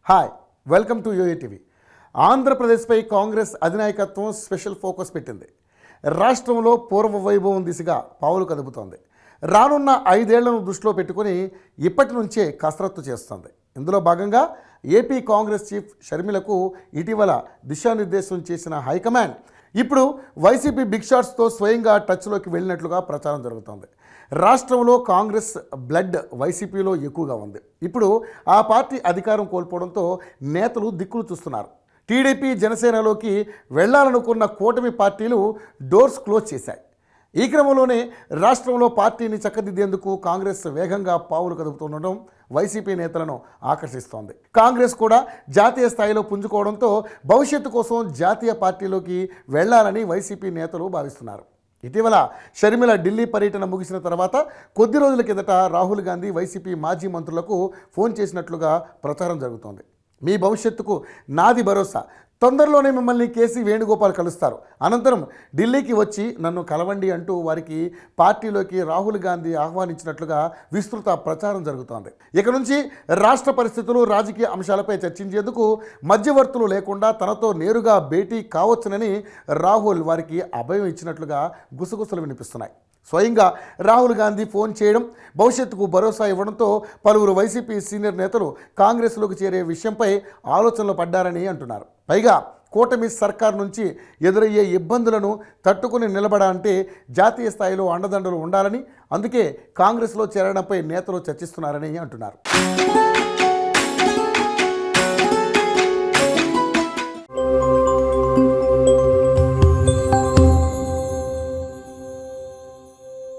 Hi, welcome to UA TV. ఆంధ్రప్రదేశ్పై కాంగ్రెస్ అధినాయకత్వం special focus పెట్టింది. రాష్ట్రంలో పూర్వ వైభవం దిశగా పావులు కదుపుతోంది. రానున్న 5 ఏళ్లను దృష్టిలో పెట్టుకుని ఇప్పటి నుంచే కసరత్తు చేస్తోంది. ఇందులో భాగంగా ఏపీ కాంగ్రెస్ చీఫ్ షర్మిలకు ఇటీవల దిశానిర్దేశం చేసిన హైకమాండ్ ఇప్పుడు వైసీపీ బిగ్ షాట్స్తో స్వయంగా టచ్లోకి వెళ్ళినట్లుగా ప్రచారం జరుగుతోంది. రాష్ట్రంలో కాంగ్రెస్ బ్లడ్ వైసీపీలో ఎక్కువగా ఉంది. ఇప్పుడు ఆ పార్టీ అధికారం కోల్పోవడంతో నేతలు దిక్కులు చూస్తున్నారు. టీడీపీ జనసేనలోకి వెళ్లాలనుకున్న కూటమి పార్టీలు డోర్స్ క్లోజ్ చేశాయి. ఈ క్రమంలోనే రాష్ట్రంలో పార్టీని చక్కదిద్దేందుకు కాంగ్రెస్ వేగంగా పావులు కదుపుతుండడం వైసీపీ నేతలను ఆకర్షిస్తోంది. కాంగ్రెస్ కూడా జాతీయ స్థాయిలో పుంజుకోవడంతో భవిష్యత్తు కోసం జాతీయ పార్టీలోకి వెళ్లాలని వైసీపీ నేతలు భావిస్తున్నారు. ఇటీవల షర్మిల ఢిల్లీ పర్యటన ముగిసిన తర్వాత కొద్ది రోజుల కిందట రాహుల్ గాంధీ వైసీపీ మాజీ మంత్రులకు ఫోన్ చేసినట్లుగా ప్రచారం జరుగుతోంది. మీ భవిష్యత్తుకు నాది భరోసా, తొందరలోనే మిమ్మల్ని కేసీ వేణుగోపాల్ కలుస్తారు, అనంతరం ఢిల్లీకి వచ్చి నన్ను కలవండి అంటూ వారికి పార్టీలోకి రాహుల్ గాంధీ ఆహ్వానించినట్లుగా విస్తృత ప్రచారం జరుగుతోంది. ఇక నుంచి రాష్ట్ర పరిస్థితులు, రాజకీయ అంశాలపై చర్చించేందుకు మధ్యవర్తులు లేకుండా తనతో నేరుగా భేటీ కావచ్చునని రాహుల్ వారికి అభయం ఇచ్చినట్లుగా గుసగుసలు వినిపిస్తున్నాయి. స్వయంగా రాహుల్ గాంధీ ఫోన్ చేయడం, భవిష్యత్తుకు భరోసా ఇవ్వడంతో పలువురు వైసీపీ సీనియర్ నేతలు కాంగ్రెస్లోకి చేరే విషయంపై ఆలోచనలు పడ్డారని అంటున్నారు. పైగా కూటమి సర్కార్ నుంచి ఎదురయ్యే ఇబ్బందులను తట్టుకుని నిలబడాలంటే జాతీయ స్థాయిలో అండదండలు ఉండాలని, అందుకే కాంగ్రెస్లో చేరడంపై నేతలు చర్చిస్తున్నారని అంటున్నారు.